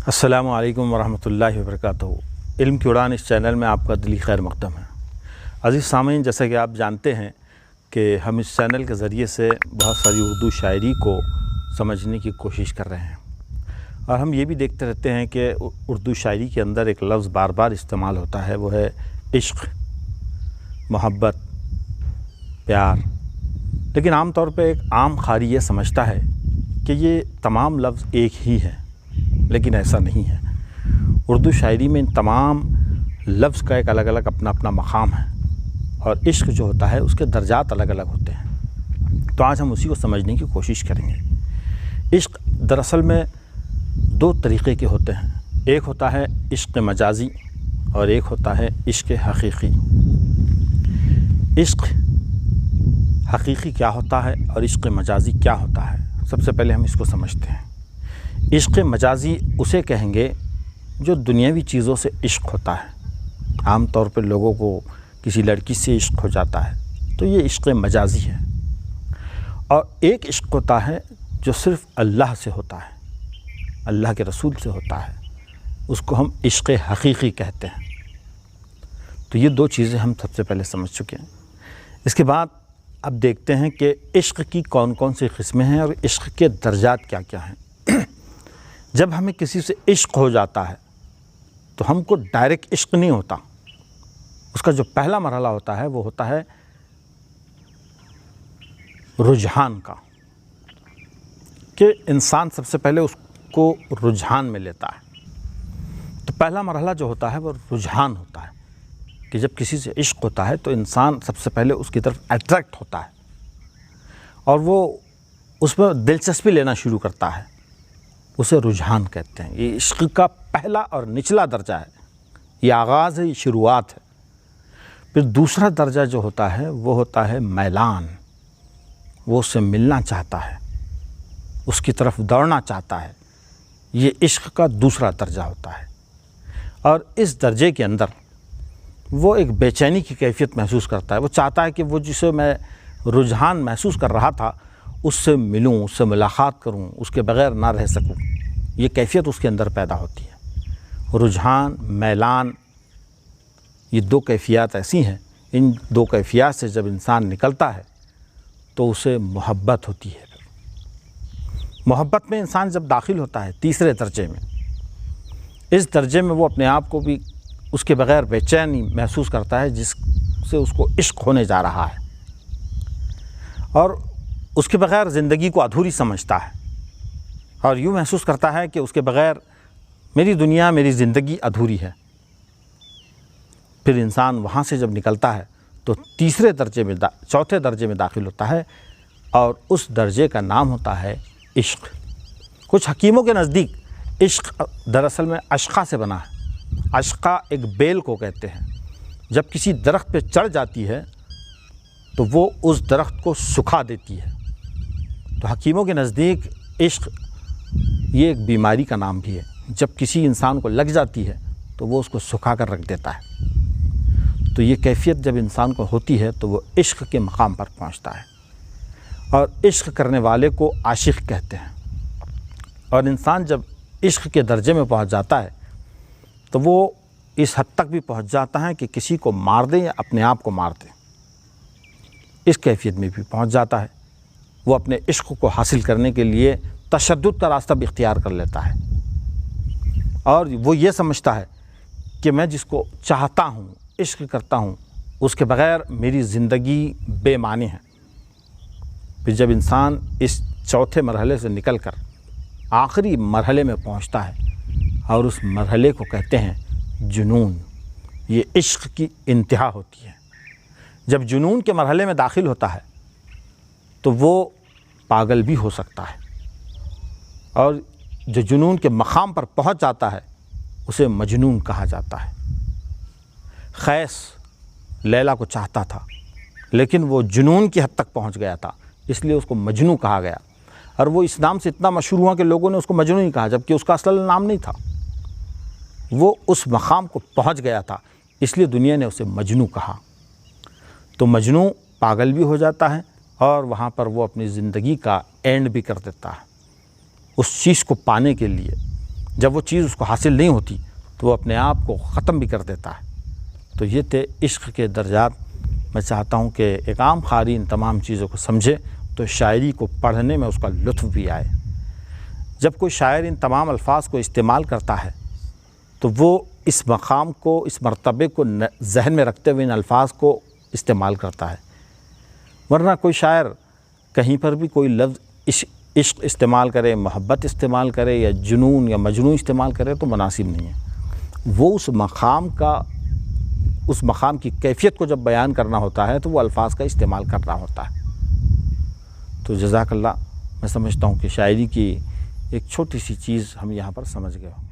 السلام علیکم ورحمۃ اللہ وبرکاتہ۔ علم کی اڑان اس چینل میں آپ کا دلی خیر مقدم ہے۔ عزیز سامعین، جیسا کہ آپ جانتے ہیں کہ ہم اس چینل کے ذریعے سے بہت ساری اردو شاعری کو سمجھنے کی کوشش کر رہے ہیں، اور ہم یہ بھی دیکھتے رہتے ہیں کہ اردو شاعری کے اندر ایک لفظ بار بار استعمال ہوتا ہے، وہ ہے عشق، محبت، پیار۔ لیکن عام طور پہ ایک عام قاری یہ سمجھتا ہے کہ یہ تمام لفظ ایک ہی ہیں، لیکن ایسا نہیں ہے۔ اردو شاعری میں ان تمام لفظ کا ایک الگ الگ اپنا اپنا مقام ہے، اور عشق جو ہوتا ہے اس کے درجات الگ الگ ہوتے ہیں۔ تو آج ہم اسی کو سمجھنے کی کوشش کریں گے۔ عشق دراصل میں دو طریقے کے ہوتے ہیں، ایک ہوتا ہے عشق مجازی اور ایک ہوتا ہے عشق حقیقی۔ عشق حقیقی کیا ہوتا ہے اور عشق مجازی کیا ہوتا ہے، سب سے پہلے ہم اس کو سمجھتے ہیں۔ عشق مجازی اسے کہیں گے جو دنیاوی چیزوں سے عشق ہوتا ہے۔ عام طور پہ لوگوں کو کسی لڑکی سے عشق ہو جاتا ہے تو یہ عشق مجازی ہے، اور ایک عشق ہوتا ہے جو صرف اللہ سے ہوتا ہے، اللہ کے رسول سے ہوتا ہے، اس کو ہم عشق حقیقی کہتے ہیں۔ تو یہ دو چیزیں ہم سب سے پہلے سمجھ چکے ہیں۔ اس کے بعد اب دیکھتے ہیں کہ عشق کی کون کون سی قسمیں ہیں اور عشق کے درجات کیا کیا ہیں۔ جب ہمیں کسی سے عشق ہو جاتا ہے تو ہم کو ڈائریکٹ عشق نہیں ہوتا، اس کا جو پہلا مرحلہ ہوتا ہے وہ ہوتا ہے رجحان کا، کہ انسان سب سے پہلے اس کو رجحان میں لیتا ہے۔ تو پہلا مرحلہ جو ہوتا ہے وہ رجحان ہوتا ہے، کہ جب کسی سے عشق ہوتا ہے تو انسان سب سے پہلے اس کی طرف اٹریکٹ ہوتا ہے اور وہ اس میں دلچسپی لینا شروع کرتا ہے، اسے رجحان کہتے ہیں۔ یہ عشق کا پہلا اور نچلا درجہ ہے، یہ آغاز ہے، یہ شروعات ہے۔ پھر دوسرا درجہ جو ہوتا ہے وہ ہوتا ہے میلان، وہ اس سے ملنا چاہتا ہے، اس کی طرف دوڑنا چاہتا ہے، یہ عشق کا دوسرا درجہ ہوتا ہے۔ اور اس درجے کے اندر وہ ایک بے چینی کی کیفیت محسوس کرتا ہے، وہ چاہتا ہے کہ وہ جسے میں رجحان محسوس کر رہا تھا اس سے ملوں، اس سے ملاقات کروں، اس کے بغیر نہ رہ سکوں، یہ کیفیت اس کے اندر پیدا ہوتی ہے۔ رجحان، میلان، یہ دو کیفیات ایسی ہیں، ان دو کیفیات سے جب انسان نکلتا ہے تو اسے محبت ہوتی ہے۔ محبت میں انسان جب داخل ہوتا ہے تیسرے درجے میں، اس درجے میں وہ اپنے آپ کو بھی اس کے بغیر بے چینی محسوس کرتا ہے جس سے اس کو عشق ہونے جا رہا ہے، اور اس کے بغیر زندگی کو ادھوری سمجھتا ہے، اور یوں محسوس کرتا ہے کہ اس کے بغیر میری دنیا، میری زندگی ادھوری ہے۔ پھر انسان وہاں سے جب نکلتا ہے تو تیسرے درجے میں چوتھے درجے میں داخل ہوتا ہے، اور اس درجے کا نام ہوتا ہے عشق۔ کچھ حکیموں کے نزدیک عشق دراصل میں اشقہ سے بنا ہے۔ اشقہ ایک بیل کو کہتے ہیں، جب کسی درخت پہ چڑھ جاتی ہے تو وہ اس درخت کو سکھا دیتی ہے۔ تو حکیموں کے نزدیک عشق یہ ایک بیماری کا نام بھی ہے، جب کسی انسان کو لگ جاتی ہے تو وہ اس کو سکھا کر رکھ دیتا ہے۔ تو یہ کیفیت جب انسان کو ہوتی ہے تو وہ عشق کے مقام پر پہنچتا ہے، اور عشق کرنے والے کو عاشق کہتے ہیں۔ اور انسان جب عشق کے درجے میں پہنچ جاتا ہے تو وہ اس حد تک بھی پہنچ جاتا ہے کہ کسی کو مار دے یا اپنے آپ کو مار دے، اس کیفیت میں بھی پہنچ جاتا ہے۔ وہ اپنے عشق کو حاصل کرنے کے لیے تشدد کا راستہ بھی اختیار کر لیتا ہے، اور وہ یہ سمجھتا ہے کہ میں جس کو چاہتا ہوں، عشق کرتا ہوں، اس کے بغیر میری زندگی بے معنی ہے۔ پھر جب انسان اس چوتھے مرحلے سے نکل کر آخری مرحلے میں پہنچتا ہے، اور اس مرحلے کو کہتے ہیں جنون، یہ عشق کی انتہا ہوتی ہے۔ جب جنون کے مرحلے میں داخل ہوتا ہے تو وہ پاگل بھی ہو سکتا ہے، اور جو جنون کے مقام پر پہنچ جاتا ہے اسے مجنون کہا جاتا ہے۔ قیس لیلا کو چاہتا تھا، لیکن وہ جنون کی حد تک پہنچ گیا تھا، اس لیے اس کو مجنوں کہا گیا، اور وہ اس نام سے اتنا مشہور ہوا کہ لوگوں نے اس کو مجنوں ہی کہا، جبکہ اس کا اصل نام نہیں تھا۔ وہ اس مقام کو پہنچ گیا تھا، اس لیے دنیا نے اسے مجنوں کہا۔ تو مجنوں پاگل بھی ہو جاتا ہے، اور وہاں پر وہ اپنی زندگی کا اینڈ بھی کر دیتا ہے۔ اس چیز کو پانے کے لیے جب وہ چیز اس کو حاصل نہیں ہوتی تو وہ اپنے آپ کو ختم بھی کر دیتا ہے۔ تو یہ تھے عشق کے درجات۔ میں چاہتا ہوں کہ ایک عام قاری ان تمام چیزوں کو سمجھے تو شاعری کو پڑھنے میں اس کا لطف بھی آئے۔ جب کوئی شاعر ان تمام الفاظ کو استعمال کرتا ہے تو وہ اس مقام کو، اس مرتبے کو ذہن میں رکھتے ہوئے ان الفاظ کو استعمال کرتا ہے، ورنہ کوئی شاعر کہیں پر بھی کوئی لفظ عشق استعمال کرے، محبت استعمال کرے یا جنون یا مجنون استعمال کرے تو مناسب نہیں ہے۔ وہ اس مقام کی کیفیت کو جب بیان کرنا ہوتا ہے تو وہ الفاظ کا استعمال کرنا ہوتا ہے۔ تو جزاک اللہ، میں سمجھتا ہوں کہ شاعری کی ایک چھوٹی سی چیز ہم یہاں پر سمجھ گئے ہوں۔